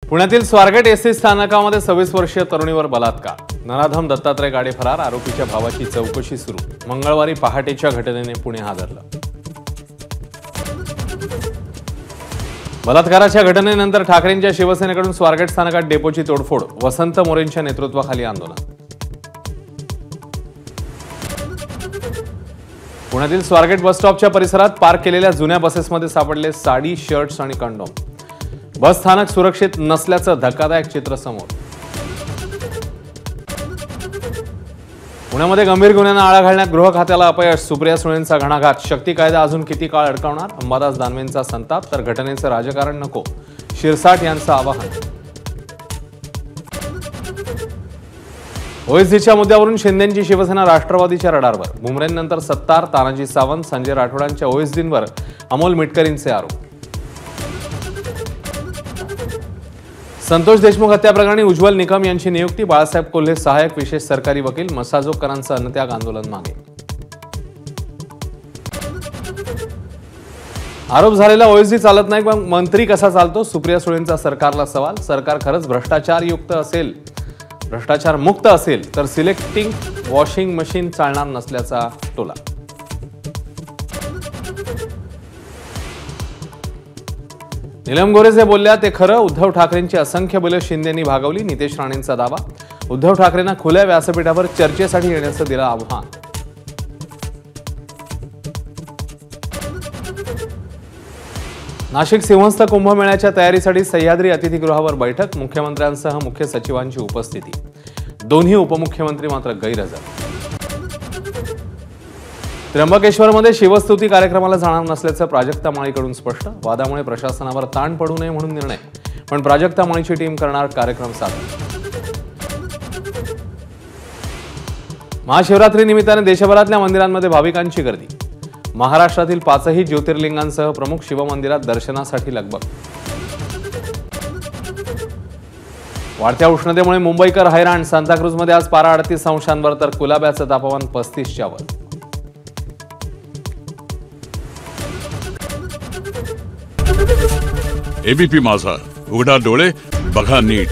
पुण्यातील स्वारगेट एसटी स्थानकामध्ये 26 वर्षीय तरुणीवर बलात्कार. नराधम दत्तात्रय गाडे फरार. आरोपीच्या भावाची चौकशी सुरू. मंगळवारी पहाटेच्या घटनेने पुणे हादरलं. बलात्काराच्या घटनेनंतर ठाकरेंच्या शिवसेनेकडून स्वारगेट स्थानकात डेपोची तोडफोड. वसंत मोरेंच्या नेतृत्वाखाली आंदोलन. पुण्यातील स्वारगेट बस स्टॉपच्या परिसरात पार्क केलेल्या जुन्या बसेसमध्ये सापडले साडी, शर्ट्स आणि कंडोम. बस स्थानक सुरक्षित नसल्याचं धक्कादायक चित्र समोर. पुण्यामध्ये गंभीर गुन्ह्यांना आळा घालण्यात गृह खात्याला अपयश. सुप्रिया सुळेंचा घणाघात. शक्ती कायदा अजून किती काळ अडकवणार? अंबादास दानवेंचा संताप. तर घटनेचं राजकारण नको, शिरसाट यांचं आवाहन. ओएसडीच्या मुद्द्यावरून शिंदेंची शिवसेना राष्ट्रवादीच्या रडारवर. भुमरेंनंतर सत्तार, तानाजी सावंत, संजय राठोडांच्या ओएसडींवर अमोल मिटकरींचे आरोप. संतोष देशमुख हत्याप्रकरणी उज्ज्वल निकम यांची नियुक्ती. बाळासाहेब कोल्हे सहाय्यक विशेष सरकारी वकील. मसाजोगकरांचं अन्नत्याग आंदोलन मागे. आरोप झालेला ओएसडी चालत नाही, पण मंत्री कसा चालतो? सुप्रिया सुळेंचा सरकारला सवाल. सरकार खरंच भ्रष्टाचार मुक्त असेल तर सिलेक्टिंग वॉशिंग मशीन चालणार नसल्याचा टोला. नीलम गोरे बोलल्या ते खरं. उद्धव ठाकरेंची असंख्य बिलं शिंदेंनी भागवली. नितेश राणेंचा दावा. उद्धव ठाकरेंना खुल्या व्यासपीठावर चर्चेसाठी येण्याचं दिलं आव्हान. नाशिक सिंहस्थ कुंभमेळ्याच्या तयारीसाठी सह्याद्री अतिथीगृहावर बैठक. मुख्यमंत्र्यांसह मुख्य सचिवांची उपस्थिती. दोन्ही उपमुख्यमंत्री मात्र गैरहजर. त्र्यंबकेश्वरमध्ये शिवस्तुती कार्यक्रमाला जाणार नसल्याचं प्राजक्ता माळीकडून स्पष्ट. वादामुळे प्रशासनावर ताण पडू नये म्हणून निर्णय, पण प्राजक्ता माळीची टीम करणार कार्यक्रम सादर. महाशिवरात्री निमित्ताने देशभरातल्या मंदिरांमध्ये भाविकांची गर्दी. महाराष्ट्रातील 5ही ज्योतिर्लिंगांसह प्रमुख शिवमंदिरात दर्शनासाठी लगबग. वाढत्या उष्णतेमुळे मुंबईकर हैराण. सांताक्रूजमध्ये आज पारा 38 अंशांवर तर कुलाब्याचं तापमान 35च्या वर. एबीपी माझा, उघडा डोळे बघा नीट.